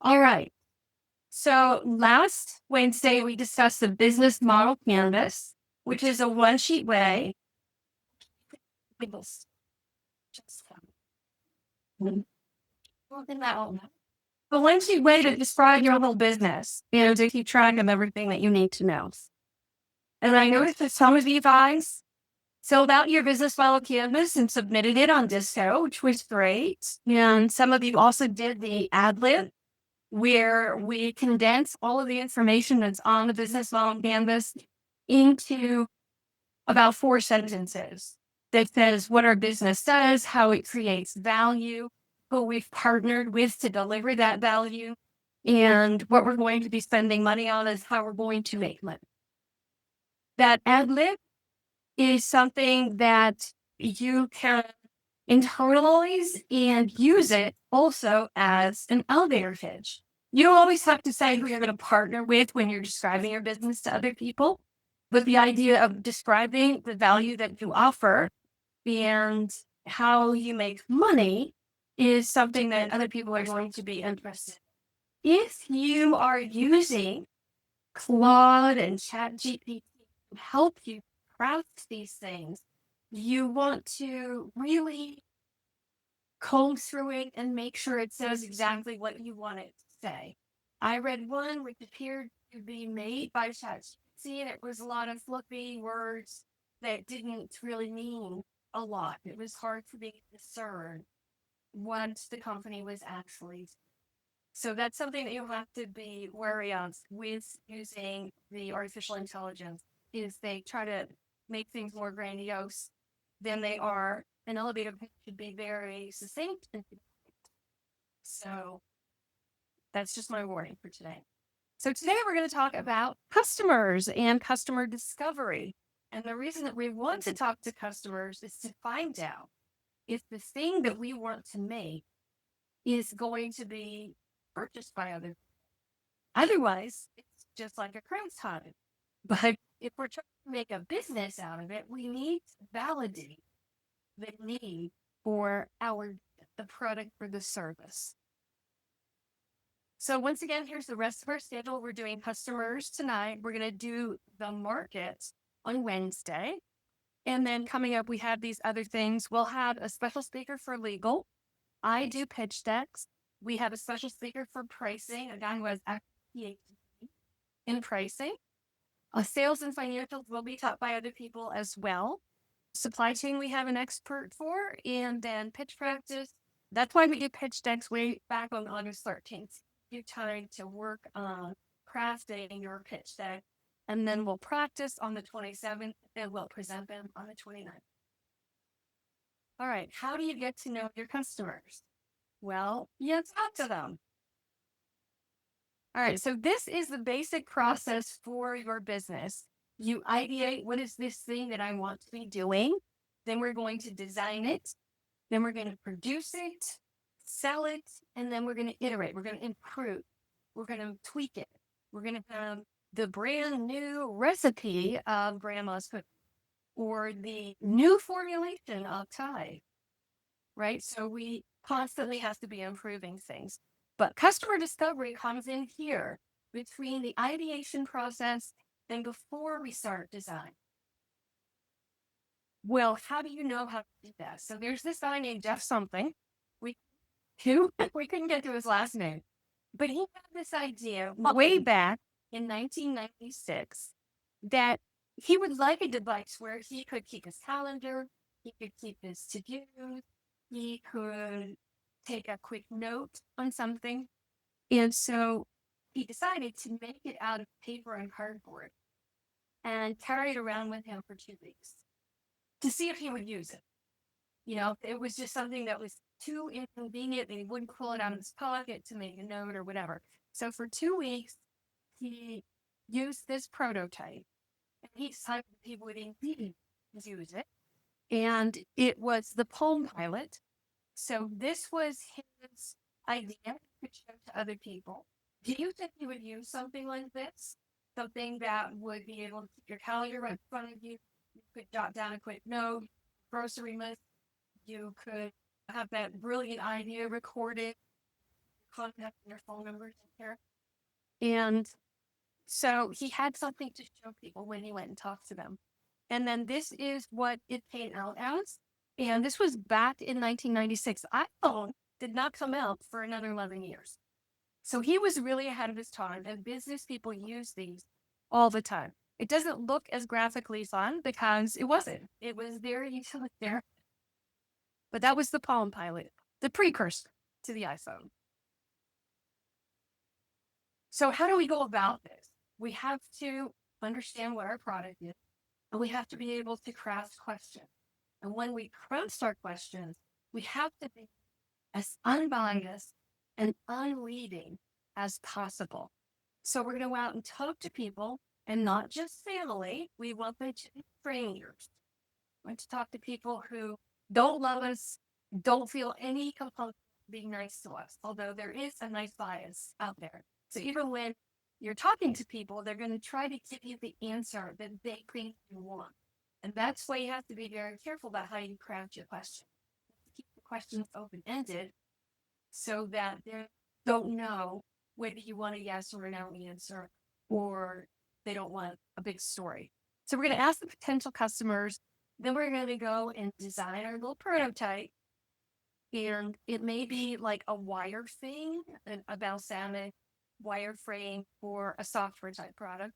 All right. So last Wednesday, we discussed the business model canvas, which is a one sheet way. The one sheet way to describe your whole business and to keep track of everything that you need to know. And I noticed that some of you guys filled out your business model canvas and submitted it on Disco, which was great. And some of you also did the ad-lib, where we condense all of the information that's on the business model canvas into about 4 sentences that says what our business does, how it creates value, who we've partnered with to deliver that value, and what we're going to be spending money on is how we're going to make money. That ad lib is something that you can internalize and use it also as an elevator pitch. You don't always have to say who you're going to partner with when you're describing your business to other people, but the idea of describing the value that you offer and how you make money is something that other people are going to be interested in. If you are using Claude and ChatGPT to help you craft these things, you want to really comb through it and make sure it says exactly what you want it to say. I read one which appeared to be made by ChatGPT, and it was a lot of fluffy words that didn't really mean a lot. It was hard for me to discern what the company was actually. So that's something that you have to be wary of with using the artificial intelligence, is they try to make things more grandiose than they are. An elevator pitch should be very succinct. So that's just my warning for today. So today we're going to talk about customers and customer discovery. And the reason that we want to talk to customers is to find out if the thing that we want to make is going to be purchased by others. Otherwise, it's just like a crime time. But if we're trying to make a business out of it, we need to validate the need for the product or the service. So once again, here's the rest of our schedule. We're doing customers tonight. We're going to do the market on Wednesday. And then coming up, we have these other things. We'll have a special speaker for legal. I do pitch decks. We have a special speaker for pricing, a guy who has a PhD in pricing. Sales and financials will be taught by other people as well. Supply chain, we have an expert for, and then pitch practice. That's why we do pitch decks way back on August 13th. You time to work on crafting your pitch deck, and then we'll practice on the 27th, and we'll present them on the 29th. All right, how do you get to know your customers? Well, you talk to them. All right, so this is the basic process for your business. You ideate, what is this thing that I want to be doing? Then we're going to design it. Then we're going to produce it, sell it, and then we're going to iterate. We're going to improve. We're going to tweak it. We're going to have the brand new recipe of grandma's cookie or the new formulation of Thai, right? So we constantly have to be improving things. But customer discovery comes in here between the ideation process and before we start design. Well, how do you know how to do that? So there's this guy named Jeff something. We couldn't get to his last name, but he had this idea way back in 1996 that he would like a device where he could keep his calendar, he could keep his to-dos, he could take a quick note on something. And so he decided to make it out of paper and cardboard and carry it around with him for 2 weeks to see if he would use it. You know, if it was just something that was too inconvenient and he wouldn't pull it out of his pocket to make a note or whatever. So for 2 weeks, he used this prototype and he decided that he would indeed use it. And it was the Palm Pilot. So this was his idea to show to other people. Do you think you would use something like this? Something that would be able to keep your calendar right in front of you. You could jot down a quick note, grocery list. You could have that brilliant idea recorded, contact and their phone numbers in here. And so he had something to show people when he went and talked to them. And then this is what it came out as. And this was back in 1996. iPhone did not come out for another 11 years. So he was really ahead of his time, and business people use these all the time. It doesn't look as graphically fun because it wasn't. It was very utilitarian. But that was the Palm Pilot, the precursor to the iPhone. So how do we go about this? We have to understand what our product is, and we have to be able to craft questions. And when we craft our questions, we have to be as unbiased and unleading as possible. So we're going to go out and talk to people, and not just family. We want them to be strangers. We want to talk to people who don't love us, don't feel any compulsion being nice to us, although there is a nice bias out there. So even when you're talking to people, they're going to try to give you the answer that they think you want. And that's why you have to be very careful about how you craft your question. Keep the questions open-ended so that they don't know whether you want a yes or a no answer, or they don't want a big story. So we're going to ask the potential customers, then we're going to go and design our little prototype. And it may be like a wire thing, a balsamic wire frame for a software type product,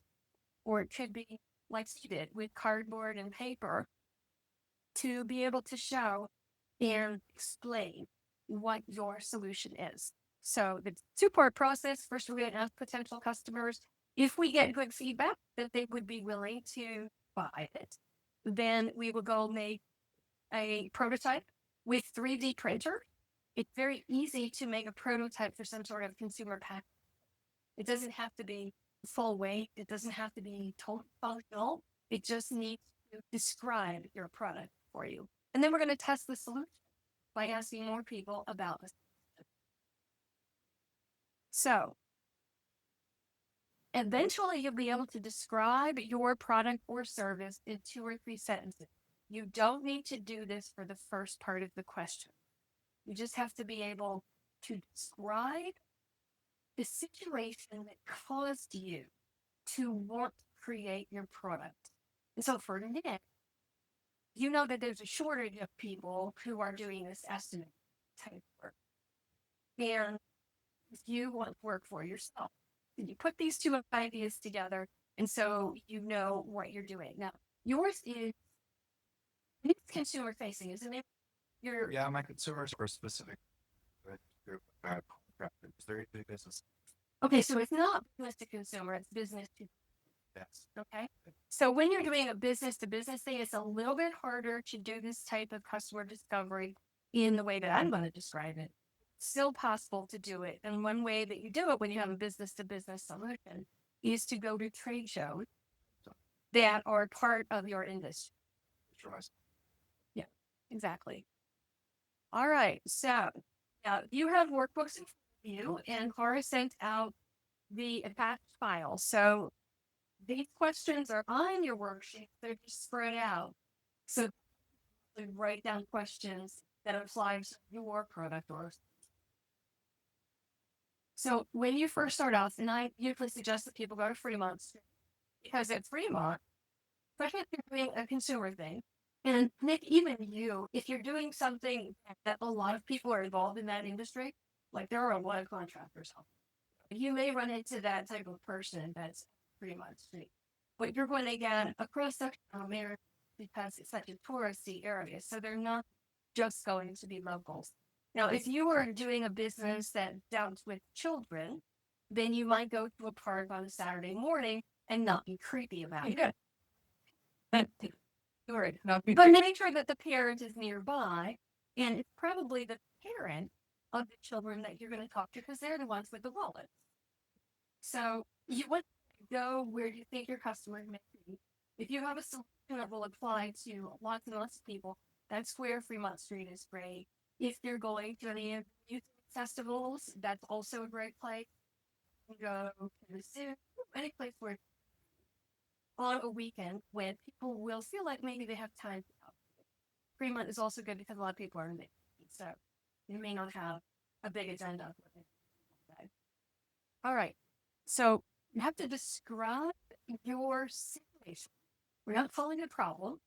or it could be like you did with cardboard and paper to be able to show and explain what your solution is. So the two-part process, first we're going to ask potential customers if we get good feedback that they would be willing to buy it. Then we will go make a prototype with 3D printer. It's very easy to make a prototype for some sort of consumer pack. It doesn't have to be full weight. It doesn't have to be totally functional. It just needs to describe your product for you. And then we're going to test the solution by asking more people about this. So eventually you'll be able to describe your product or service in 2 or 3 sentences. You don't need to do this for the first part of the question. You just have to be able to describe the situation that caused you to want to create your product. And so for Nick, you know that there's a shortage of people who are doing this estimate type work. And you want work for yourself. And you put these 2 ideas together, and so you know what you're doing. Now, yours is consumer facing, isn't it? Yeah, my consumers are specific group. It's very big business. Okay, so it's not business to consumer, it's business to. Yes. Okay. So when you're doing a business to business thing, it's a little bit harder to do this type of customer discovery in the way that I'm going to describe it. Still possible to do it. And one way that you do it when you have a business to business solution is to go to trade shows that are part of your industry. Yeah, exactly. All right. So you have workbooks in front of you, and Clara sent out the attached file. So these questions are on your worksheet. They're just spread out. So you write down questions that apply to your product or. So when you first start off, and I usually suggest that people go to Fremont because at Fremont, especially if you're doing a consumer thing, and Nick, even you, if you're doing something that a lot of people are involved in that industry, like there are a lot of contractors, you may run into that type of person that's pretty much street. But you're going to get a cross-section of America because it's such a touristy area. So they're not just going to be locals. Now, if you were doing a business that dealt with children, then you might go to a park on a Saturday morning and not be creepy about it. But make sure that the parent is nearby, and it's probably the parent of the children that you're going to talk to because they're the ones with the wallets. So you want to go where you think your customer may be. If you have a solution that will apply to lots and lots of people, that's where Fremont Street is great. If you're going to any of the youth festivals, that's also a great place. You go to the zoo, any place where on a weekend when people will feel like maybe they have time. Fremont is also good because a lot of people are in it. So you may not have a big agenda. All right. So you have to describe your situation. We're not calling it a problem.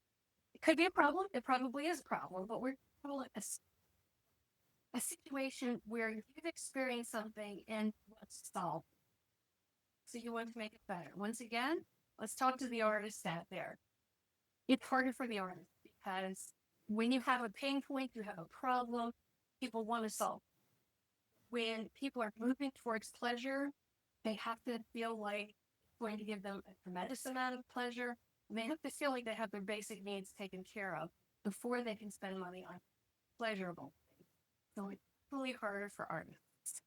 It could be a problem. It probably is a problem, but we're calling it a situation where you've experienced something and want to solve. So you want to make it better. Once again, let's talk to the artist out there. It's harder for the artist because when you have a pain point, you have a problem, people want to solve. When people are moving towards pleasure, they have to feel like it's going to give them a tremendous amount of pleasure. And they have to feel like they have their basic needs taken care of before they can spend money on pleasurable things. So it's really harder for artists.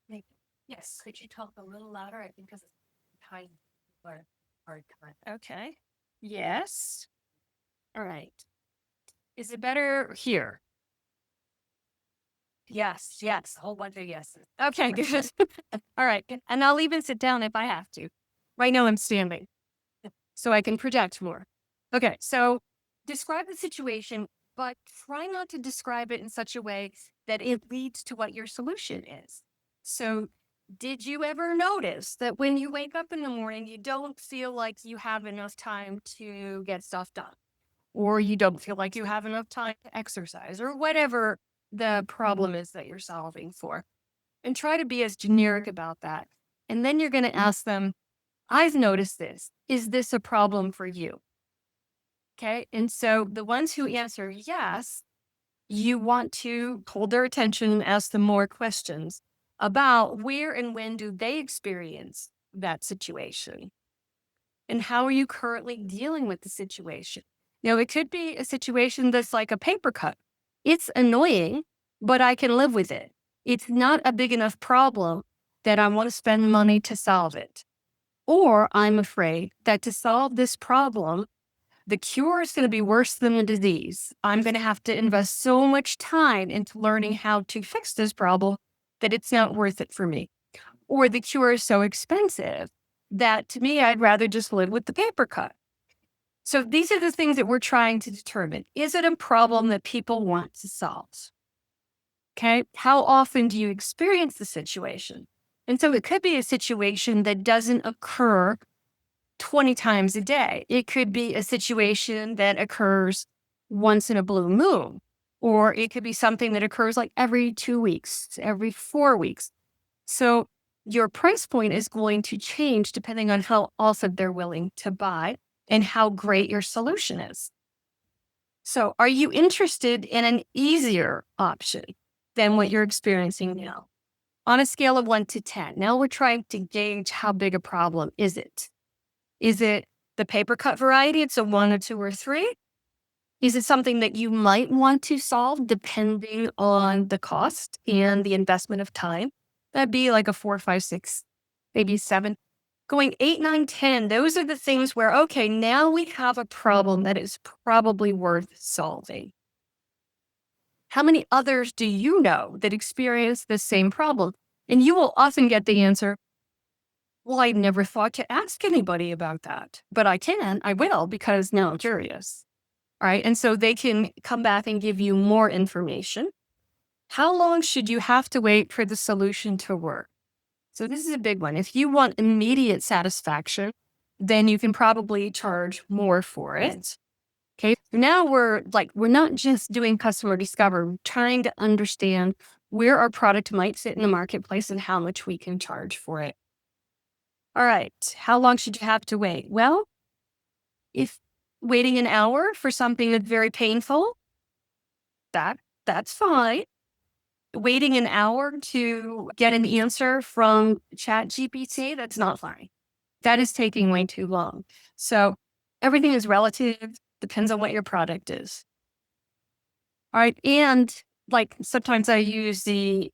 Yes, could you talk a little louder? I think because it's kind of hard time. Okay. Yes. All right. Is it better here? Yes, a whole bunch of yeses. Okay, good. All right. And I'll even sit down if I have to. Right now I'm standing so I can project more. Okay, so describe the situation, but try not to describe it in such a way that it leads to what your solution is. So, did you ever notice that when you wake up in the morning, you don't feel like you have enough time to get stuff done? Or you don't feel like you have enough time to exercise, or whatever the problem is that you're solving for. And try to be as generic about that. And then you're going to ask them, I've noticed this. Is this a problem for you? Okay. And so the ones who answer yes, you want to hold their attention and ask them more questions about where and when do they experience that situation? And how are you currently dealing with the situation? Now, it could be a situation that's like a paper cut. It's annoying, but I can live with it. It's not a big enough problem that I want to spend money to solve it. Or I'm afraid that to solve this problem, the cure is going to be worse than the disease. I'm going to have to invest so much time into learning how to fix this problem that it's not worth it for me. Or the cure is so expensive that to me, I'd rather just live with the paper cut. So these are the things that we're trying to determine. Is it a problem that people want to solve? Okay. How often do you experience the situation? And so it could be a situation that doesn't occur 20 times a day. It could be a situation that occurs once in a blue moon, or it could be something that occurs like every 2 weeks, every 4 weeks. So your price point is going to change depending on how often they're willing to buy and how great your solution is. So are you interested in an easier option than what you're experiencing now? On a scale of 1 to 10, now we're trying to gauge how big a problem is it? Is it the paper cut variety? It's a 1 or 2 or 3? Is it something that you might want to solve depending on the cost and the investment of time? That'd be like a 4, 5, 6, maybe 7. Going 8, 9, 10, those are the things where, okay, now we have a problem that is probably worth solving. How many others do you know that experience the same problem? And you will often get the answer, well, I never thought to ask anybody about that, but I will, because now I'm curious. All right. And so they can come back and give you more information. How long should you have to wait for the solution to work? So this is a big one. If you want immediate satisfaction, then you can probably charge more for it. Okay. Now we're not just doing customer discovery, we're trying to understand where our product might sit in the marketplace and how much we can charge for it. All right. How long should you have to wait? Well, if waiting an hour for something that's very painful, that's fine. Waiting an hour to get an answer from ChatGPT, that's not fine. That is taking way too long. So everything is relative, depends on what your product is. All right. And like sometimes I use the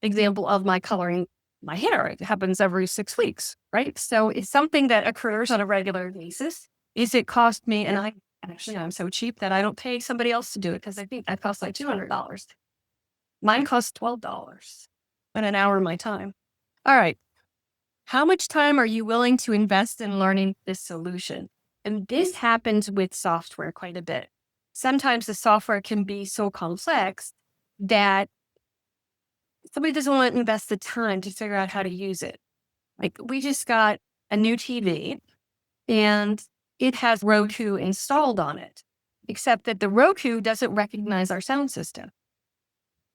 example of my coloring my hair. It happens every 6 weeks, right? So it's something that occurs on a regular basis. Is it cost me, and I'm so cheap that I don't pay somebody else to do it because I think that costs like $200. Mine costs $12 and an hour of my time. All right. How much time are you willing to invest in learning this solution? And this happens with software quite a bit. Sometimes the software can be so complex that somebody doesn't want to invest the time to figure out how to use it. Like we just got a new TV and it has Roku installed on it, except that the Roku doesn't recognize our sound system.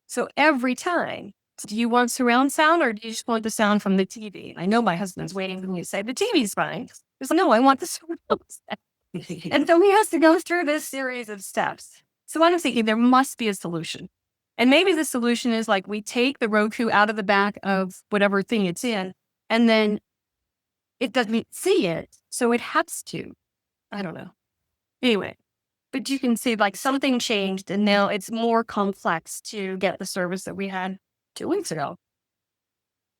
So every time, do you want surround sound or do you just want the sound from the TV? I know my husband's waiting for me to say the TV's fine. He's like, no, I want the surround sound. And so he has to go through this series of steps. So I'm thinking there must be a solution. And maybe the solution is like we take the Roku out of the back of whatever thing it's in, and then it doesn't see it. So it has to. I don't know. Anyway, but you can see like something changed and now it's more complex to get the service that we had 2 weeks ago.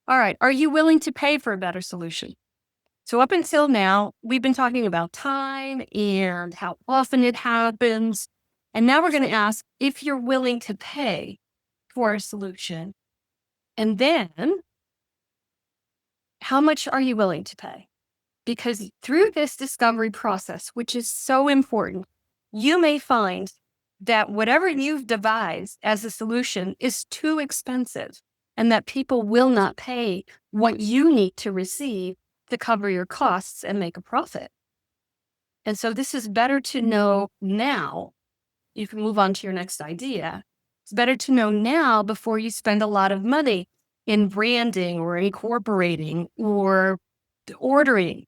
All right. Are you willing to pay for a better solution? So up until now, we've been talking about time and how often it happens. And now we're going to ask if you're willing to pay for a solution. And then how much are you willing to pay? Because through this discovery process, which is so important, you may find that whatever you've devised as a solution is too expensive and that people will not pay what you need to receive to cover your costs and make a profit. And so this is better to know now. You can move on to your next idea. It's better to know now before you spend a lot of money in branding or incorporating or ordering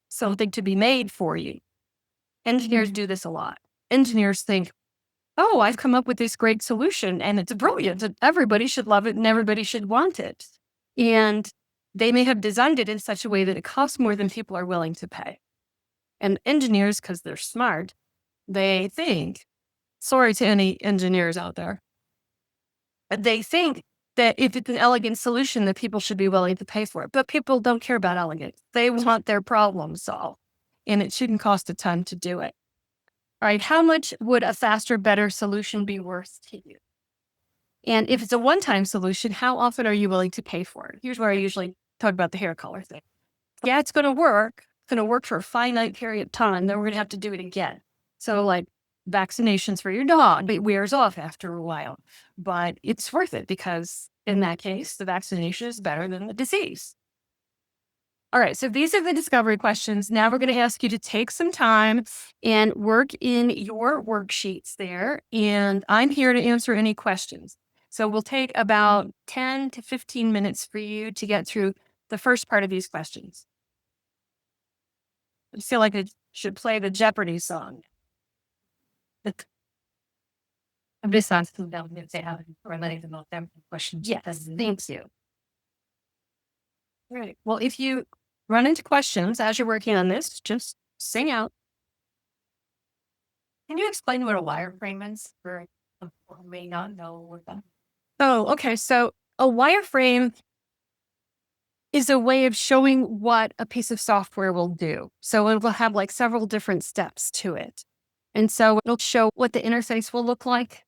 something to be made for you. Engineers do this a lot. Engineers think, oh, I've come up with this great solution and it's brilliant and everybody should love it and everybody should want it. And they may have designed it in such a way that it costs more than people are willing to pay. And engineers, because they're smart, they think, sorry to any engineers out there, but they think that if it's an elegant solution, that people should be willing to pay for it. But people don't care about elegance. They want their problem solved. And it shouldn't cost a ton to do it. All right, how much would a faster, better solution be worth to you? And if it's a one-time solution, how often are you willing to pay for it? Here's where I usually talk about the hair color thing. Yeah, it's going to work. It's going to work for a finite period of time. Then we're going to have to do it again. So like vaccinations for your dog, it wears off after a while. But it's worth it because in that case, the vaccination is better than the disease. All right, so these are the discovery questions. Now we're going to ask you to take some time and work in your worksheets there. And I'm here to answer any questions. So we'll take about 10 to 15 minutes for you to get through the first part of these questions. I feel like I should play the Jeopardy song. I'm just asking them if they have related about them questions. Yes, thank you. All right. Well, if you run into questions as you're working on this, just sing out. Can you explain what a wireframe is for people who may not know what that? Oh, okay. So a wireframe is a way of showing what a piece of software will do. So it will have like several different steps to it. And so it'll show what the interface will look like.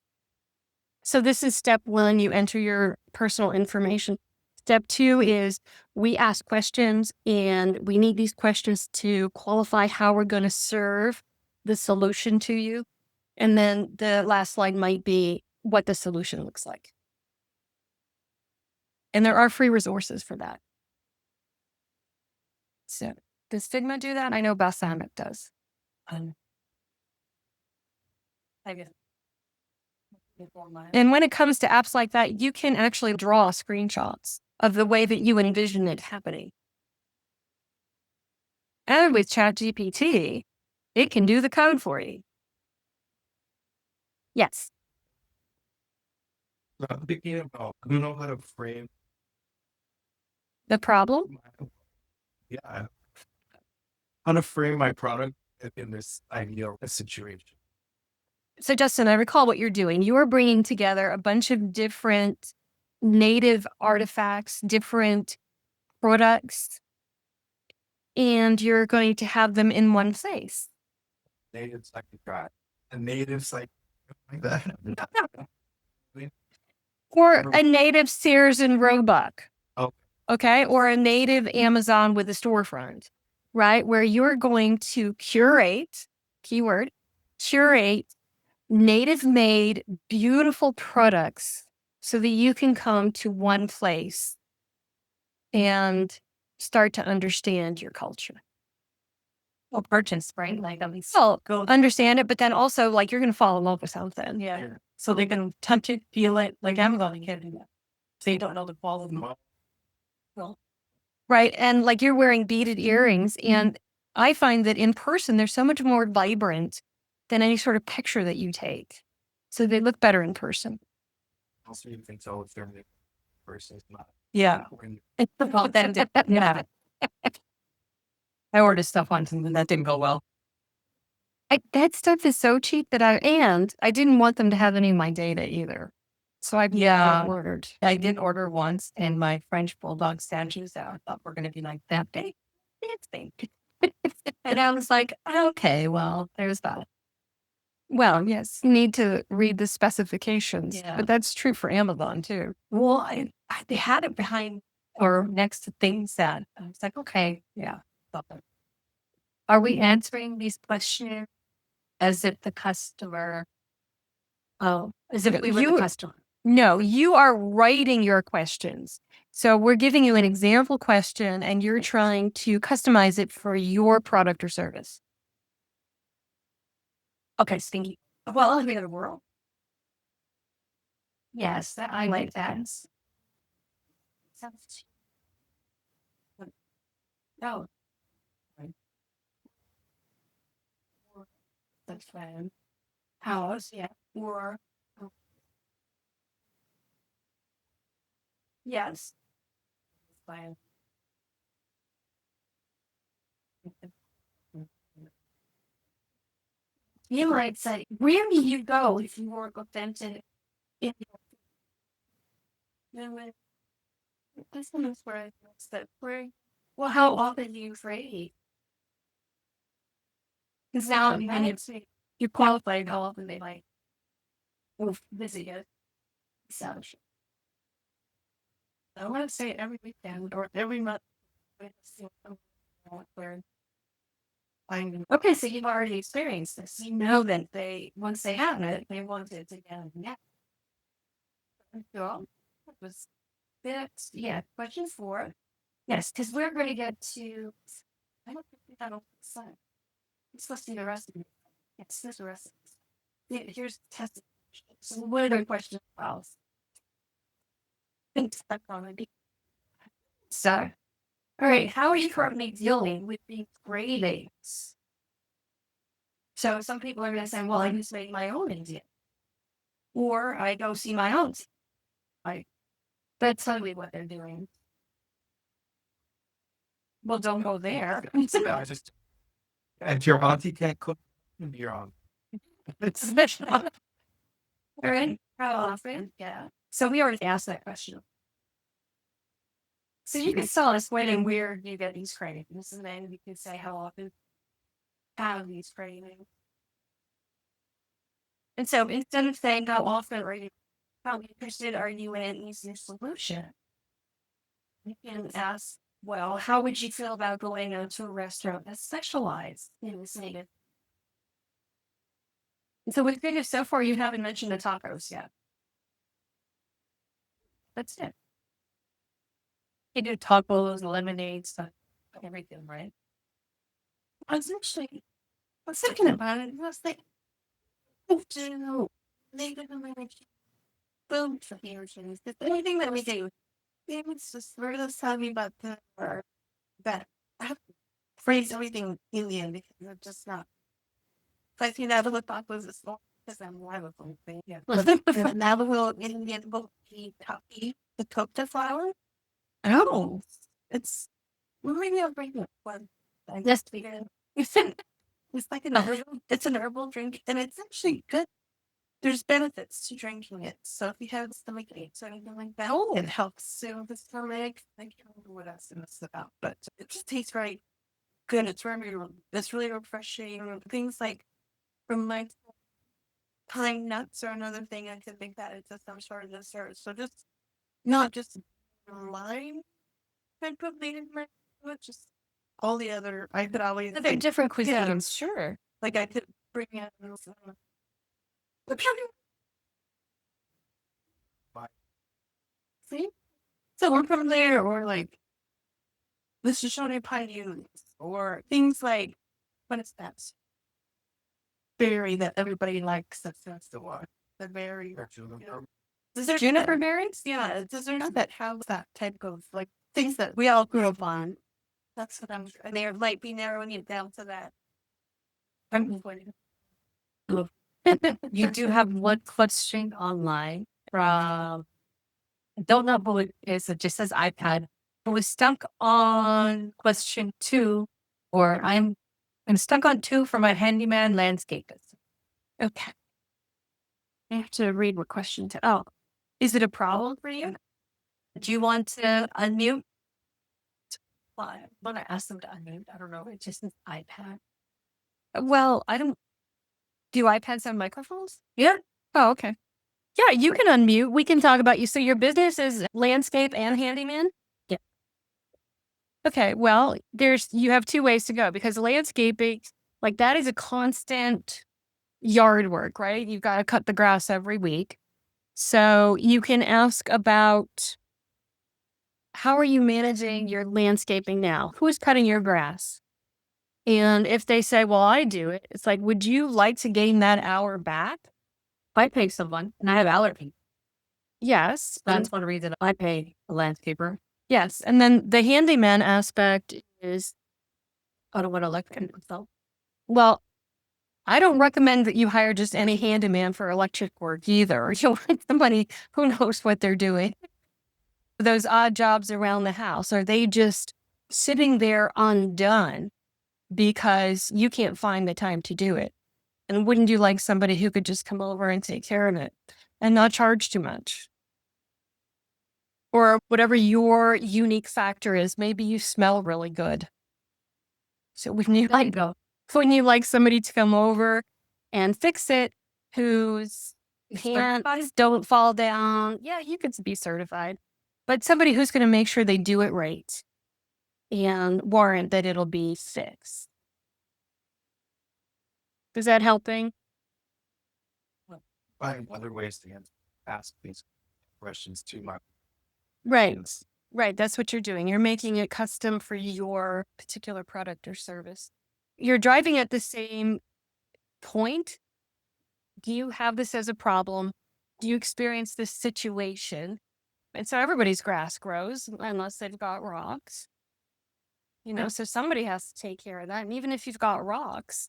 So this is step 1, you enter your personal information. Step 2 is we ask questions and we need these questions to qualify how we're going to serve the solution to you. And then the last slide might be what the solution looks like. And there are free resources for that. So does Figma do that? I know Balsamic does. I guess. And when it comes to apps like that, you can actually draw screenshots of the way that you envision it happening. And with ChatGPT, it can do the code for you. Yes. So I'm thinking about, I don't know how to frame. The problem? Yeah. How to frame my product in this ideal situation. So Justin, I recall what you're doing. You are bringing together a bunch of different native artifacts, different products, and you're going to have them in one place. Natives like to try. And natives like that. Or a native Sears and Roebuck. Oh. Okay. Or a native Amazon with a storefront, right? Where you're going to curate, keyword, curate native made, beautiful products so that you can come to one place and start to understand your culture. Well, purchase, right? Like at least Well, go. understand it, but then also like you're going to fall in love with something. Yeah. So they can touch it, feel it. Like Amazon, you can't do that. So you don't know the quality. Well, Right. And like you're wearing beaded earrings. And I find that in person, they're so much more vibrant than any sort of picture that you take. So they look better in person. Also, you can tell if they're the person's not. yeah. When you- It's authentic. Yeah. I ordered stuff once and that didn't go well. That stuff is so cheap that I didn't want them to have any of my data either. So I Yeah. ordered. I did order once, and my French bulldog statues that I thought were going to be like that big, it's big. And I was like, okay, well, there's that. Well, yes, you need to read the specifications, Yeah. but that's true for Amazon too. Well, they had it behind or next to things that I was like, okay, yeah. Are we answering these questions as if the customer? Oh, as if we were the customer. No, you are writing your questions. So we're giving you an example question and you're trying to customize it for your product or service. Okay, stinky. Well, in the other world. Yes, I like that. Sounds. No. That's fine. House, yeah. Or. Yes. Fine. You might say, where do you go if you work authentic? In your this is where I that where. Well, how often do you trade? Because now you're qualified. How often they like visit you? So I want to say every weekend or every month. Where okay, so you've already experienced this. You know that they once they have it, they want it again. Yeah. So that was that's yeah. Question 4. Yes, because we're going to get to. I don't think that will sign. It's supposed to be the rest of it. Yes, there's the rest of it. Yeah, here's the test. So what are the question files? Thanks, that's already. So, all right, how are you currently dealing with these gradings? So some people are going to say, well, I just make my own Indian. Or I go see my own. That's totally what they're doing. Well, don't go there. I just, if your auntie can't cook, you're on. It's all right. How often? Yeah. So we already asked that question. So you can tell us when and where you get these cravings, and then you can say how often have these cravings. And so instead of saying how often are you, how interested are you in an easier solution, you can ask, well, how would you feel about going out to a restaurant that's specialized in this native? And so with Vegas so far, you haven't mentioned the tacos yet. That's it. You do tacos, lemonades, everything, right? I was thinking about it. I was like, oh, do native American food traditions. The anything that we do, it was just we're just talking about the or that I have to phrase everything Indian because I'm just not. So I see Navajo tacos is not because I'm Navajo thing. Yeah. Navajo Indian will eat the coca flour. Oh, it's well, maybe I'll bring it one. Just because it's like an herbal, it's an herbal drink, and it's actually good. There's benefits to drinking it. So if you have stomach aches or anything like that, it helps soothe the stomach. I can't remember what else it's about, but it just tastes very good. It's really refreshing. Things like from my pine nuts are another thing I could think that it's some sort of dessert. So just not just lime type of native but just all the other. I could always They're different cuisines, Yeah. sure. like I could bring in see. So we're from there, or like This is showing pine units or things like, what is that? Berry that everybody likes. That's the one. The berry. Does there Juniper berries? Yeah, does there not that have that type of like things that we all grew up on? That's what I'm. And they might be narrowing it down to that. I'm waiting. You do have one question online from, I don't know who it is. It just says iPad. I was stuck on question 2, or I'm stuck on 2 for my handyman landscapist. Okay. I have to read what question to. Oh, is it a problem for you? Do you want to unmute? Well, I want to ask them to unmute. I don't know. It just says iPad. Well, I don't. Do iPads have microphones? Yeah. Oh, okay. Yeah, you can unmute. We can talk about you. So your business is landscape and handyman? Yeah. Okay, well, you have 2 ways to go because landscaping, like that is a constant yard work, right? You've got to cut the grass every week. So you can ask about how are you managing your landscaping now? Who is cutting your grass? And if they say, well, I do it, it's like, would you like to gain that hour back? If I pay someone and I have allergies, Yes. that's one reason I pay a landscaper. Yes. And then the handyman aspect is, I don't want to electric myself. well, I don't recommend that you hire just any handyman for electric work either. You'll want somebody who knows what they're doing. Those odd jobs around the house, are they just sitting there undone because you can't find the time to do it? And wouldn't you like somebody who could just come over and take care of it and not charge too much? Or whatever your unique factor is, maybe you smell really good. So when you like somebody to come over and fix it, whose pants don't fall down, yeah, you could be certified. But somebody who's going to make sure they do it right and warrant that it'll be fixed. Is that helping? Find other ways to ask these questions to my Right. clients. Right. That's what you're doing. You're making it custom for your particular product or service. You're driving at the same point. Do you have this as a problem? Do you experience this situation? And so everybody's grass grows unless they've got rocks. So somebody has to take care of that. And even if you've got rocks,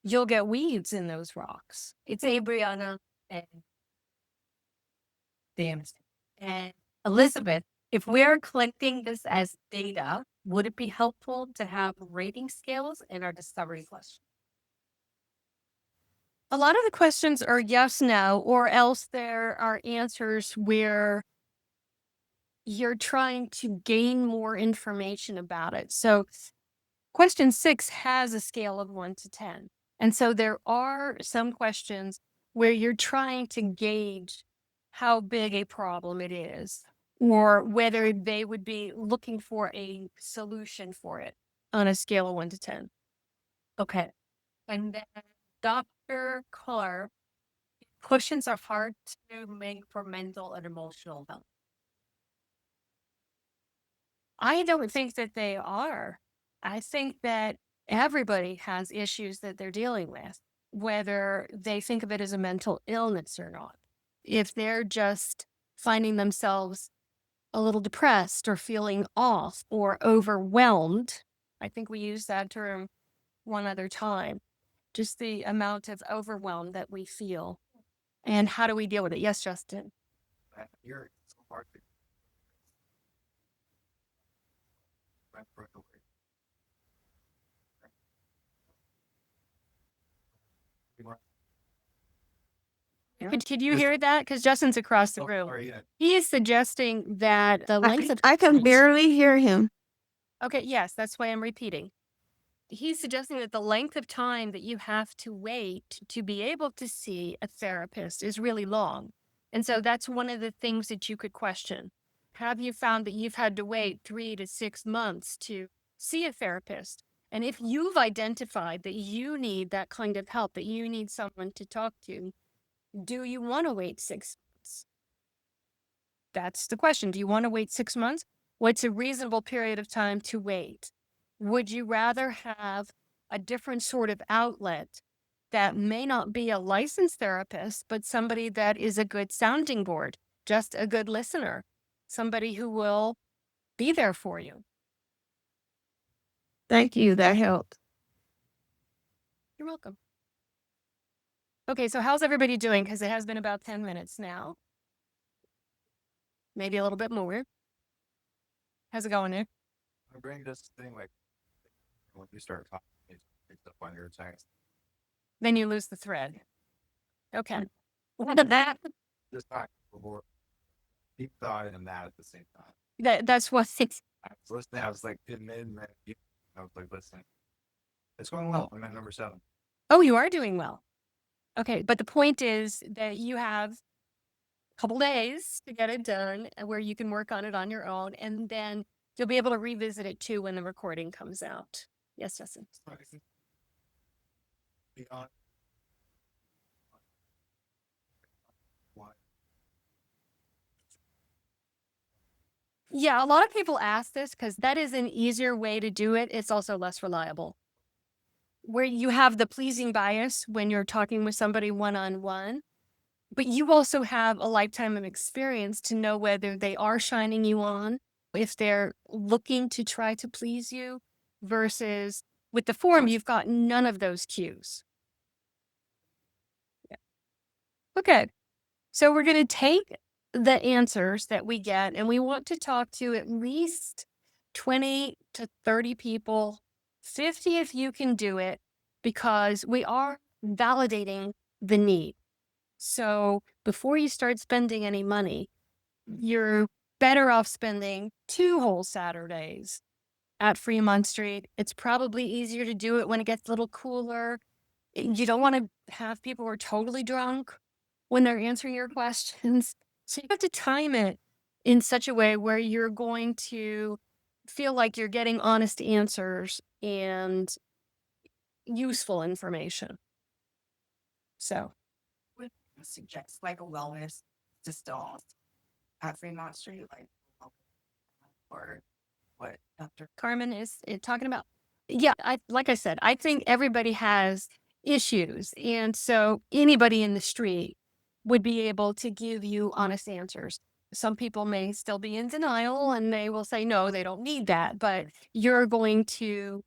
you'll get weeds in those rocks. It's Brianna and and Elizabeth. If we're collecting this as data, would it be helpful to have rating scales in our discovery question? A lot of the questions are yes, no, or else there are answers where you're trying to gain more information about it. So question 6 has a scale of 1 to 10. And so there are some questions where you're trying to gauge how big a problem it is or whether they would be looking for a solution for it on a scale of 1 to 10. Okay. And then Dr. Carr, questions are hard to make for mental and emotional health. I don't think that they are. I think that everybody has issues that they're dealing with, whether they think of it as a mental illness or not. If they're just finding themselves a little depressed or feeling off or overwhelmed, I think we use that term one other time, just the amount of overwhelm that we feel. And how do we deal with it? Yes, Justin. You're so hard to Could you hear that? Because Justin's across the room. He is suggesting that the length of I can barely hear him. Okay, yes, that's why I'm repeating. He's suggesting that the length of time that you have to wait to be able to see a therapist is really long. And so that's one of the things that you could question. Have you found that you've had to wait 3 to 6 months to see a therapist? And if you've identified that you need that kind of help, that you need someone to talk to, do you want to wait 6 months? That's the question. Do you want to wait 6 months? What's a reasonable period of time to wait? Would you rather have a different sort of outlet that may not be a licensed therapist, but somebody that is a good sounding board, just a good listener, somebody who will be there for you? Thank you. That helped. You're welcome. Okay, so how's everybody doing? Because it has been about 10 minutes now. Maybe a little bit more. How's it going, Nick? My brain does this thing like when you start talking, it picks up on your text. Then you lose the thread. Okay. What did that? Just talking before deep thought and that at the same time. That's what six. I was listening. I was like in mid. I was like listening. It's going well. I'm at number 7. Oh, you are doing well. Okay, but the point is that you have a couple days to get it done where you can work on it on your own, and then you'll be able to revisit it too when the recording comes out. Yes, Justin. Beyond. Why? Yeah, a lot of people ask this because that is an easier way to do it. It's also less reliable. Where you have the pleasing bias when you're talking with somebody one-on-one, but you also have a lifetime of experience to know whether they are shining you on, if they're looking to try to please you, versus with the form, you've got none of those cues. Yeah. Okay. So we're going to take the answers that we get, and we want to talk to at least 20 to 30 people, 50 if you can do it, because we are validating the need. So before you start spending any money, you're better off spending 2 whole Saturdays at Fremont Street. It's probably easier to do it when it gets a little cooler. You don't want to have people who are totally drunk when they're answering your questions. So you have to time it in such a way where you're going to feel like you're getting honest answers and useful information. So Would you suggest like a wellness system at Fremont Street, like, or what, Dr. Carmen is talking about. Yeah, like I said, I think everybody has issues. And so anybody in the street would be able to give you honest answers. Some people may still be in denial and they will say, no, they don't need that. But you're going to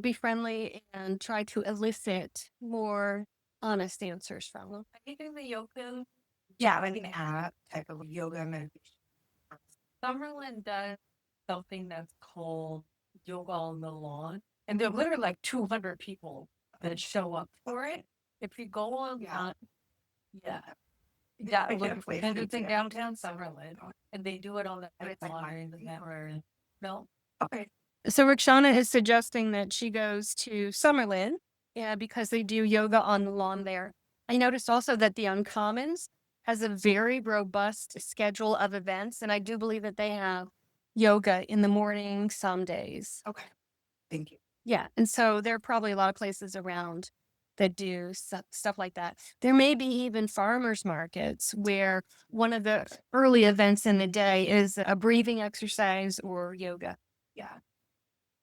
be friendly and try to elicit more honest answers from them. I think in the yoga, yeah, like an app type of yoga meditation. Summerlin does something that's called yoga on the lawn, and there are literally like 200 people that show up for it. If you go on, yeah, and it's in downtown Summerlin, and they do it on the lawn and that. No, okay. So Rikshana is suggesting that she goes to Summerlin, because they do yoga on the lawn there. I noticed also that the Uncommons has a very robust schedule of events, and I do believe that they have yoga in the morning some days. Okay, thank you. Yeah, and so there are probably a lot of places around that do stuff like that. There may be even farmers markets where one of the early events in the day is a breathing exercise or yoga. Yeah.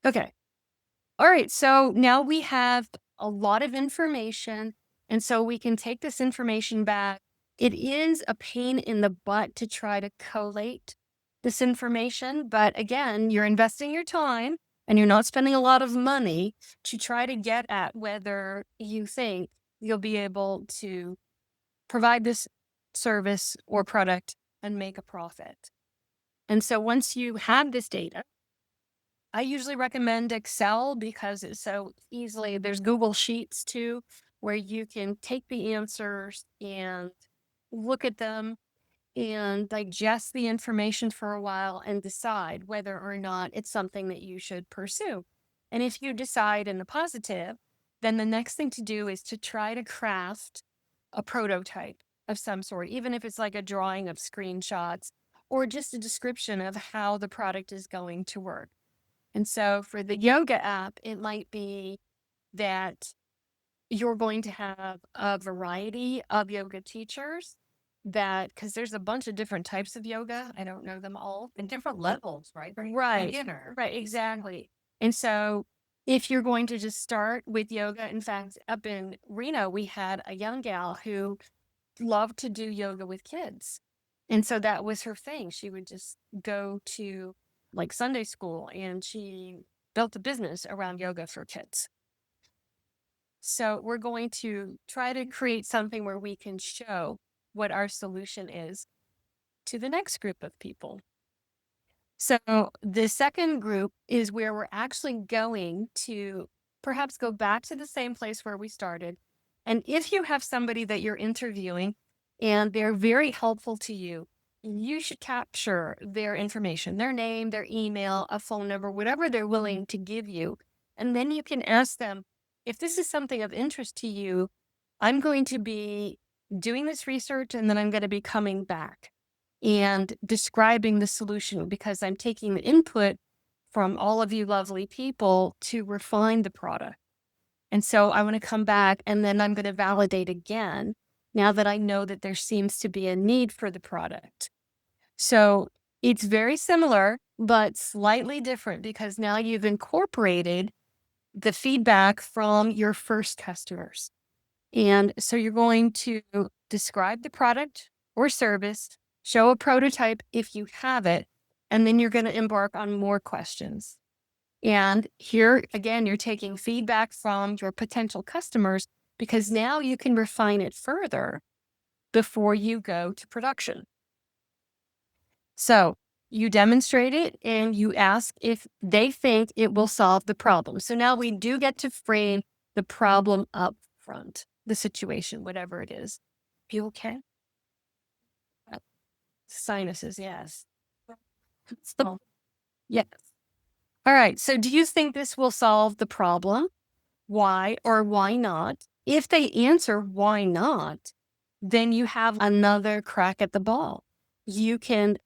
Okay. All right. So now we have a lot of information. And so we can take this information back. It is a pain in the butt to try to collate this information. But again, you're investing your time and you're not spending a lot of money to try to get at whether you think you'll be able to provide this service or product and make a profit. And so once you have this data, I usually recommend Excel because it's so easily, there's Google Sheets too, where you can take the answers and look at them and digest the information for a while and decide whether or not it's something that you should pursue. And if you decide in the positive, then the next thing to do is to try to craft a prototype of some sort, even if it's like a drawing of screenshots or just a description of how the product is going to work. And so for the yoga app, it might be that you're going to have a variety of yoga teachers that, because there's a bunch of different types of yoga. I don't know them all. And different levels, right? Right. Beginner. Right, exactly. And so if you're going to just start with yoga, in fact, up in Reno, we had a young gal who loved to do yoga with kids. And so that was her thing. She would just go to like Sunday school and she built a business around yoga for kids. So we're going to try to create something where we can show what our solution is to the next group of people. So the second group is where we're actually going to perhaps go back to the same place where we started. And if you have somebody that you're interviewing and they're very helpful to you, you should capture their information, their name, their email, a phone number, whatever they're willing to give you. And then you can ask them, if this is something of interest to you, I'm going to be doing this research and then I'm going to be coming back and describing the solution because I'm taking the input from all of you lovely people to refine the product. And so I want to come back and then I'm going to validate again now that I know that there seems to be a need for the product. So it's very similar, but slightly different because now you've incorporated the feedback from your first customers. And so you're going to describe the product or service, show a prototype if you have it, and then you're going to embark on more questions. And here, again, you're taking feedback from your potential customers because now you can refine it further before you go to production. So you demonstrate it and you ask if they think it will solve the problem. So now we do get to frame the problem up front, the situation, whatever it is. You okay? Sinuses, yes. Yes. All right. So do you think this will solve the problem? Why or why not? If they answer why not, then you have another crack at the ball. You can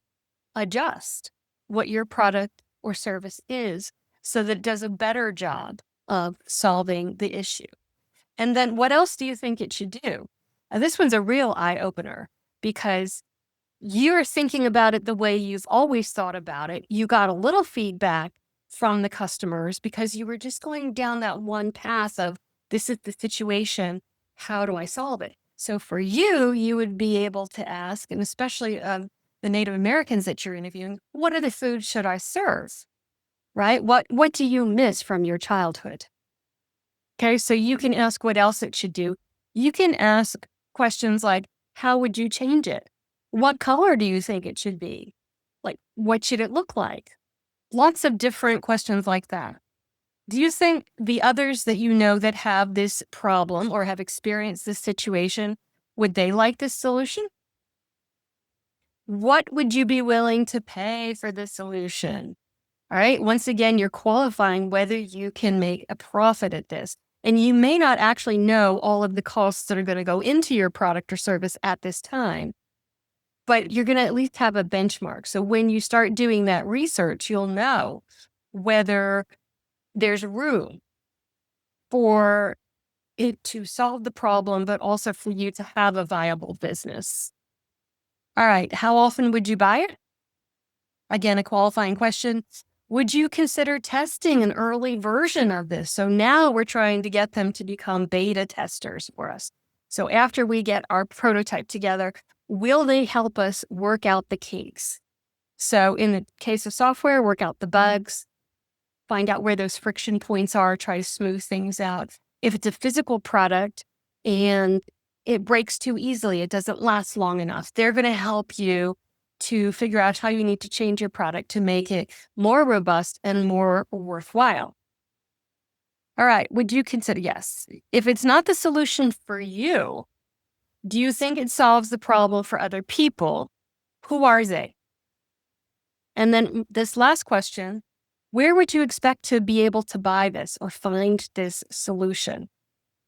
adjust what your product or service is so that it does a better job of solving the issue. And then what else do you think it should do? This one's a real eye opener because you're thinking about it the way you've always thought about it. You got a little feedback from the customers because you were just going down that one path of this is the situation. How do I solve it? So for you, you would be able to ask, and especially the Native Americans that you're interviewing, what other foods should I serve? Right? What do you miss from your childhood? Okay, so you can ask what else it should do. You can ask questions like, how would you change it? What color do you think it should be? Like, what should it look like? Lots of different questions like that. Do you think the others that you know that have this problem or have experienced this situation, would they like this solution? What would you be willing to pay for the solution? All right. Once again, you're qualifying whether you can make a profit at this. And you may not actually know all of the costs that are going to go into your product or service at this time, but you're going to at least have a benchmark. So when you start doing that research, you'll know whether there's room for it to solve the problem, but also for you to have a viable business. All right. How often would you buy it? Again, a qualifying question. Would you consider testing an early version of this? So now we're trying to get them to become beta testers for us. So after we get our prototype together, will they help us work out the kinks? So in the case of software, work out the bugs, find out where those friction points are, try to smooth things out. If it's a physical product and it breaks too easily, it doesn't last long enough, they're going to help you to figure out how you need to change your product to make it more robust and more worthwhile. All right. Would you consider, yes, if it's not the solution for you, do you think it solves the problem for other people? Who are they? And then this last question, where would you expect to be able to buy this or find this solution?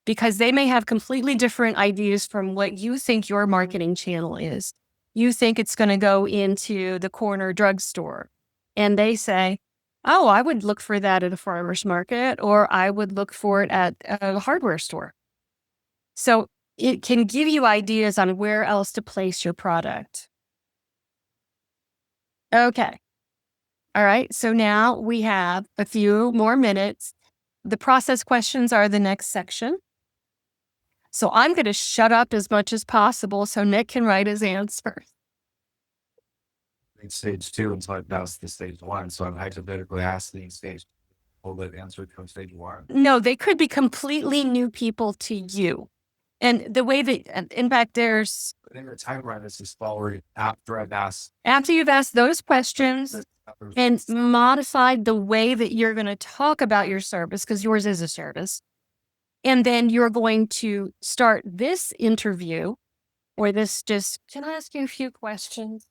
Because they may have completely different ideas from what you think your marketing channel is. You think it's going to go into the corner drugstore. And they say, oh, I would look for that at a farmer's market, or I would look for it at a hardware store. So it can give you ideas on where else to place your product. Okay. All right. So now we have a few more minutes. The process questions are the next section. So I'm going to shut up as much as possible so Nick can write his answer. It's stage 2 until I pass the stage 1. So I'm hypothetically asking stage hold that answer from stage 1. No, they could be completely new people to you. And the way that, in fact, there's, But in the timeline, this is forward after I've asked. after you've asked those questions and modified the way that you're going to talk about your service, because yours is a service, and then you're going to start this interview or this just, can I ask you a few questions?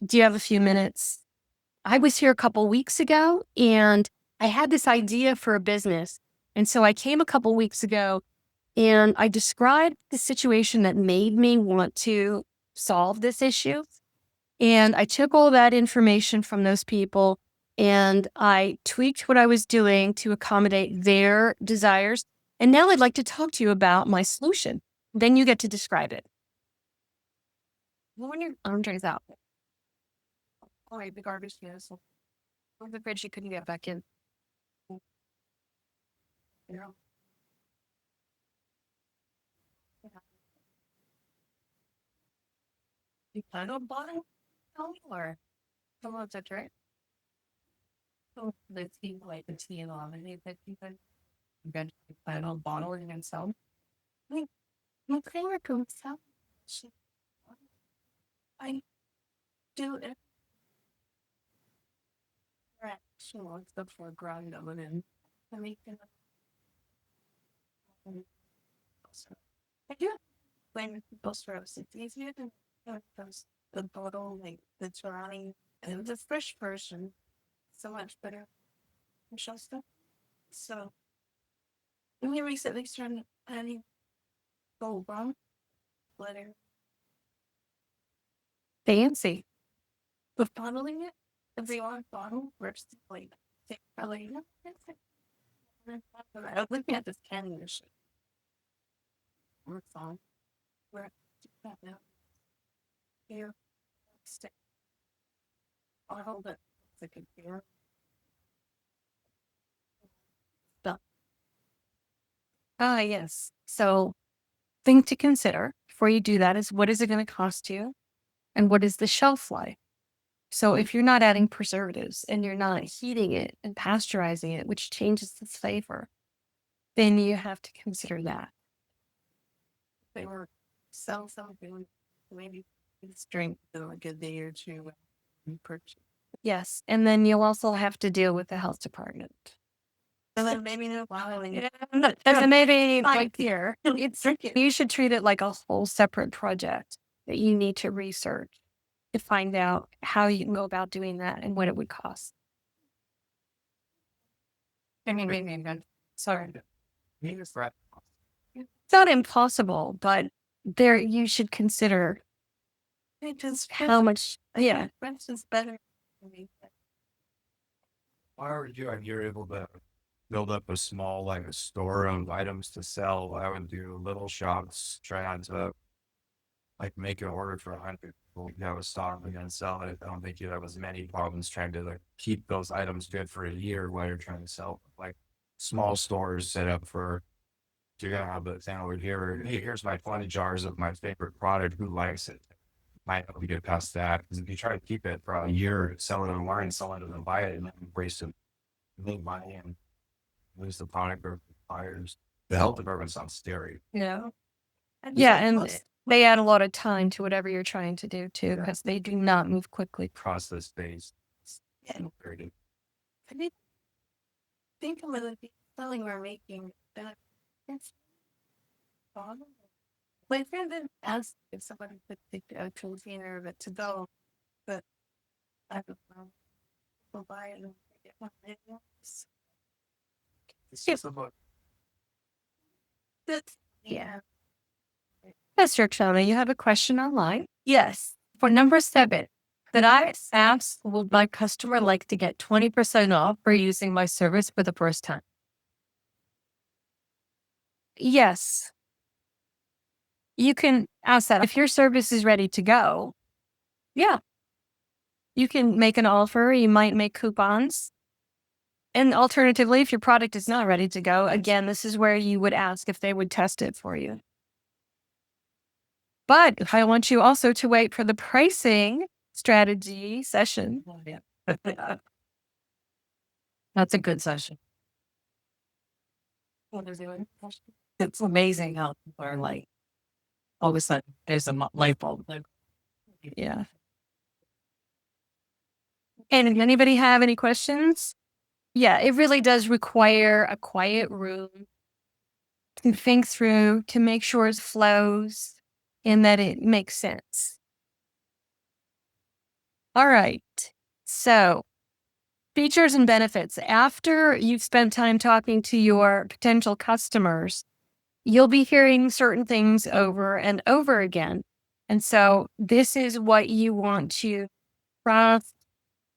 Do you have a few minutes? I was here a couple weeks ago and I had this idea for a business. And so I came a couple weeks ago and I described the situation that made me want to solve this issue. And I took all that information from those people and I tweaked what I was doing to accommodate their desires. And now I'd like to talk to you about my solution. Then you get to describe it. When your arm dries out. Oh, the garbage can. So I'm afraid she couldn't get back in. Yeah. You plan on bottom? Or some of that, right? So let's see, like the tea and lemonade that you could eventually plan on bottling and sell. Like, my favorite to sell. I do it. Right. She wants the for ground lemon. I make it. I do. When people roast, it's easier than those the bottle, like the dry and the fresh version. So much better. Stuff. So we recently started adding gold rum, glitter. Fancy. With bottling it, if they want bottle, works like I was looking at this canning machine. Works on. Where that now? Here, stick. I'll hold it. It's like a beer. Yes. So thing to consider before you do that is what is it going to cost you and what is the shelf life? So if you're not adding preservatives and you're not heating it and pasteurizing it, which changes the flavor, then you have to consider that. They were sell something, maybe it's drink for like a day or two and purchase. Yes. And then you'll also have to deal with the health department. And then maybe no bottling. Yeah, and then maybe like here. it's you should treat it like a whole separate project that you need to research to find out how you can go about doing that and what it would cost. I mean, maybe good. Sorry. It's not impossible, but there you should consider It just how much. Yeah. French is better. Why would you, if you're able to build up a small, like a store of items to sell, I would do little shops trying to like make an order for 100 people, have a stock and then sell it. I don't think you'd have as many problems trying to like keep those items good for a year while you're trying to sell. Like small stores set up for, you're gonna have a thing over here. Hey, here's my 20 jars of my favorite product. Who likes it? Might help you get past that. Because if you try to keep it for a year, sell it online, someone doesn't buy it, and then waste it, make money and lose the product or buyers. The health department sounds scary. Yeah. Yeah, and they add a lot of time to whatever you're trying to do too, because they do not move quickly. Process based. Yeah. I did think of the selling we're making that it's bottom. My friend then asked if somebody could take a container of it to go, but I don't know. We'll buy it and get one. It's just about That's, yeah. Yes, Shona, you have a question online? Yes. For number 7, that I asked, would my customer like to get 20% off for using my service for the first time? Yes. you can ask that. If your service is ready to go, yeah, you can make an offer. You might make coupons. And alternatively, if your product is not ready to go, again, this is where you would ask if they would test it for you. But I want you also to wait for the pricing strategy session. Oh, yeah. That's a good session. What is it? It's amazing how people are like, all of a sudden, there's a light bulb. Like, Yeah. And does anybody have any questions? Yeah, it really does require a quiet room to think through, to make sure it flows and that it makes sense. All right. So, features and benefits. After you've spent time talking to your potential customers, you'll be hearing certain things over and over again. And so, this is what you want to craft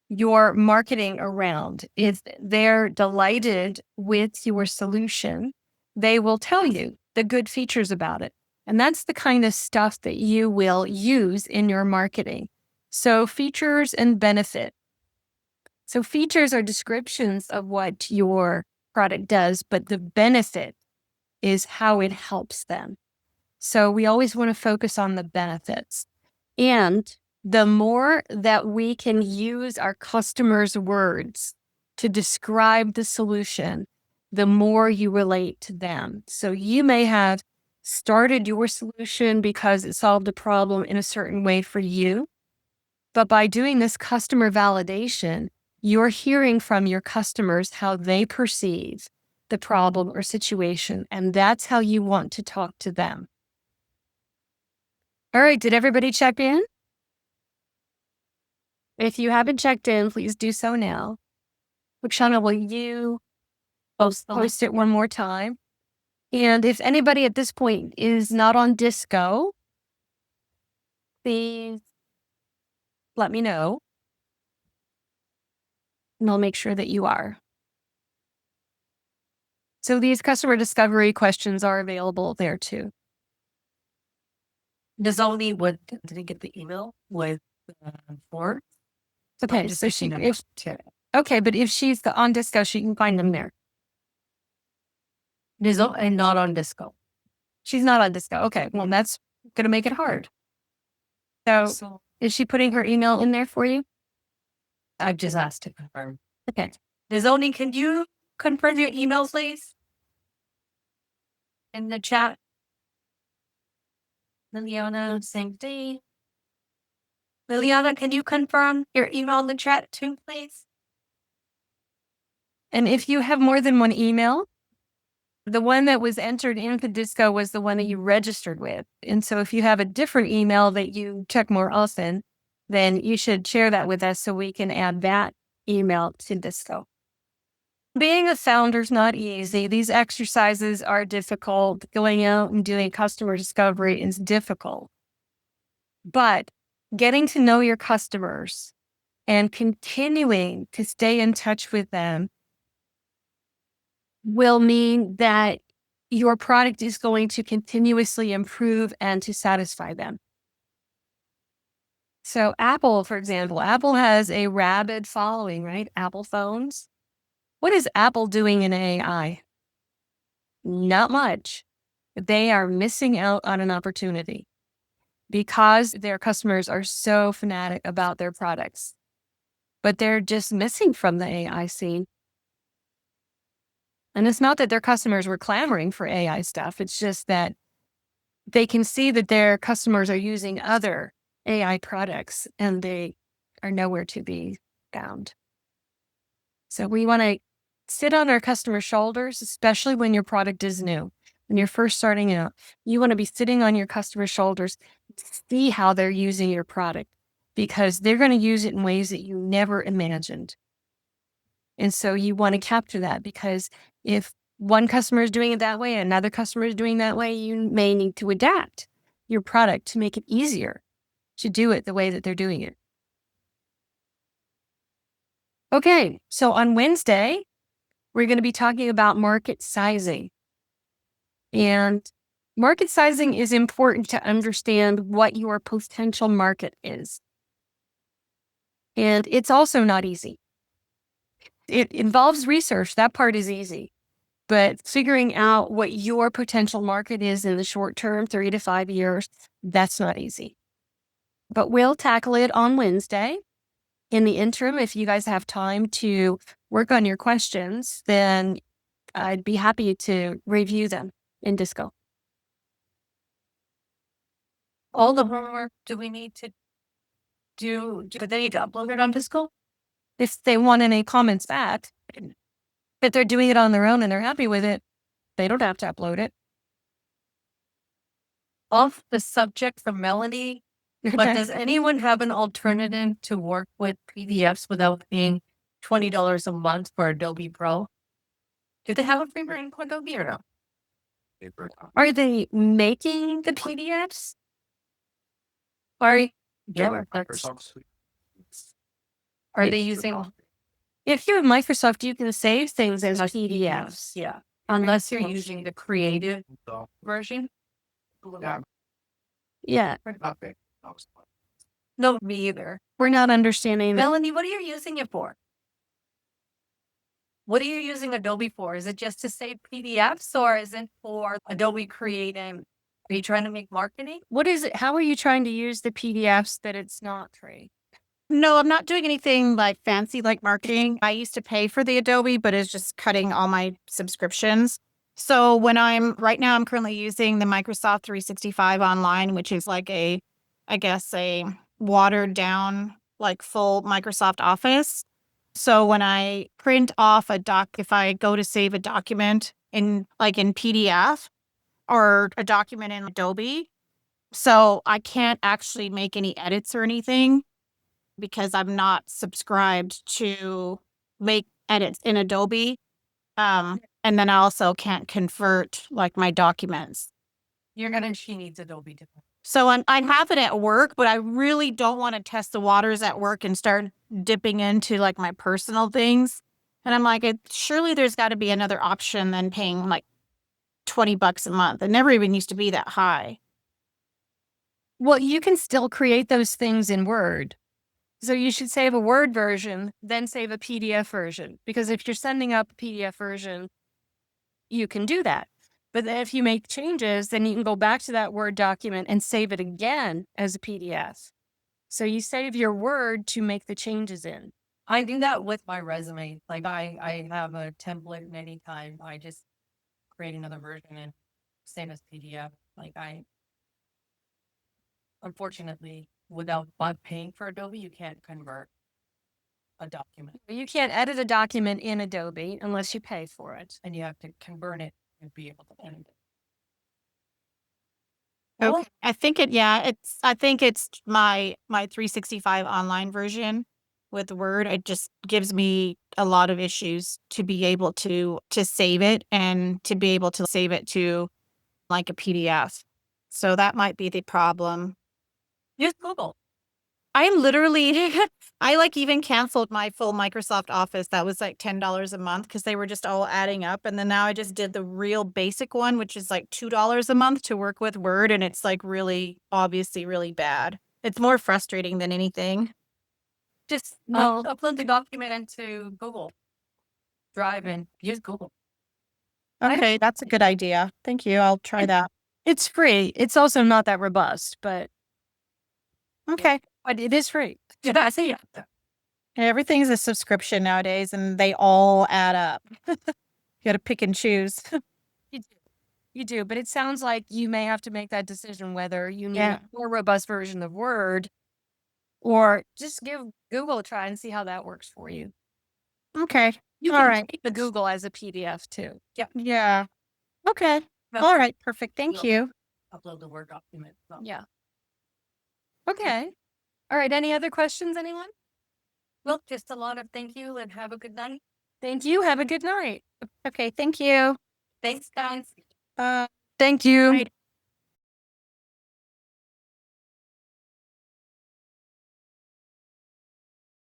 your marketing around. If they're delighted with your solution, they will tell you the good features about it. And that's the kind of stuff that you will use in your marketing. So features and benefit. So features are descriptions of what your product does, but the benefit is how it helps them. So we always want to focus on the benefits. And the more that we can use our customers' words to describe the solution, the more you relate to them. So you may have started your solution because it solved a problem in a certain way for you. But by doing this customer validation, you're hearing from your customers how they perceive the problem or situation. And that's how you want to talk to them. All right, did everybody check in? If you haven't checked in, please do so now. Luciana, will you post it one more time? And if anybody at this point is not on Disco, please let me know. And I'll make sure that you are. So these customer discovery questions are available there too. does only what did I get the email with for? Okay, so okay, but if she's on Disco, she can find them there. Dizo and not on Disco. She's not on Disco. Okay, well, that's going to make it hard. So is she putting her email in there for you? I've just asked to confirm. Okay. Dizoni, can you confirm your email, please? In the chat. Liliana, same thing. Liliana, can you confirm your email in the chat too, please? And if you have more than one email, the one that was entered into Disco was the one that you registered with. And so if you have a different email that you check more often, then you should share that with us so we can add that email to Disco. Being a founder is not easy. These exercises are difficult. Going out and doing customer discovery is difficult. But getting to know your customers and continuing to stay in touch with them will mean that your product is going to continuously improve and to satisfy them. So Apple, for example, Apple has a rabid following, right? Apple phones. What is Apple doing in AI? Not much. They are missing out on an opportunity because their customers are so fanatic about their products. But they're just missing from the AI scene. And it's not that their customers were clamoring for AI stuff. It's just that they can see that their customers are using other AI products and they are nowhere to be found. So we want to sit on our customer shoulders, especially when your product is new. When you're first starting out, you want to be sitting on your customer's shoulders, see how they're using your product because they're going to use it in ways that you never imagined. And so you want to capture that because if one customer is doing it that way, another customer is doing that way, you may need to adapt your product to make it easier to do it the way that they're doing it. Okay, so on Wednesday, we're going to be talking about market sizing. And Market sizing is important to understand what your potential market is. And it's also not easy. It involves research. That part is easy. But figuring out what your potential market is in the short term, 3 to 5 years, that's not easy. But we'll tackle it on Wednesday. In the interim, if you guys have time to work on your questions, then I'd be happy to review them in Disco. All the homework do we need to do they need to upload it on Disco? If they want any comments back, if they're doing it on their own and they're happy with it, they don't have to upload it. Off the subject from Melanie, but does anyone have an alternative to work with PDFs without paying $20 a month for Adobe Pro? Do they have a free version for Adobe or no? Are they making the PDFs? Are Microsoft Suite. are they using? If you have Microsoft, you can save things as PDFs. Yeah, unless you're using the creative So, version. yeah, Yeah, No, me either. we're not understanding that. Melanie, what are you using it for? What are you using Adobe for? Is it just to save PDFs or is it for Adobe Creative? Are you trying to make marketing? What is it? How are you trying to use the PDFs that it's not free? No, I'm not doing anything like fancy like marketing. I used to pay for the Adobe, but it's just cutting all my subscriptions. So when right now I'm currently using the Microsoft 365 online, which is like I guess a watered down like full Microsoft Office. So when I print off if I go to save a document in PDF or a document in Adobe, so I can't actually make any edits or anything because I'm not subscribed to make edits in Adobe. And then I also can't convert like my documents. She needs Adobe to. So I have it at work, but I really don't want to test the waters at work and start dipping into like my personal things. And I'm like, surely there's got to be another option than paying like $20 a month. It never even used to be that high. Well, you can still create those things in Word. So you should save a Word version, then save a PDF version. Because if you're sending up a PDF version, you can do that. But then if you make changes, then you can go back to that Word document and save it again as a PDF. So you save your Word to make the changes in. I do that with my resume. Like I have a template and anytime I just create another version and same as PDF. Unfortunately, without paying for Adobe, you can't convert a document You can't edit a document in Adobe unless you pay for it. and you have to convert it and be able to edit it. Okay. I think it's my 365 online version with Word. It just gives me a lot of issues to be able to save it and to be able to save it to like a PDF. So that might be the problem. Use Google. I literally, I even canceled my full Microsoft Office. That was like $10 a month because they were just all adding up. And then now I just did the real basic one, which is like $2 a month to work with Word. And it's like really, obviously really bad. It's more frustrating than anything. Just upload the document into Google Drive and use Google. Okay, that's a good idea. Thank you. I'll try that. It's free. It's also not that robust, but Okay. it is free. Did I say yeah? Everything's a subscription nowadays and they all add up. You got to pick and choose. You do, but it sounds like you may have to make that decision whether you need Yeah. a more robust version of Word or just give Google a try and see how that works for you. Okay. You All can right. keep the Google as a PDF too. Yeah. Okay. All right. Perfect. Thank you. Upload the Word document. So. Yeah. Okay. All right. Any other questions, anyone? Well, just a lot of thank you and have a good night. Thank you. Have a good night. Okay. Thank you. Thanks, guys. Thank you. Bye.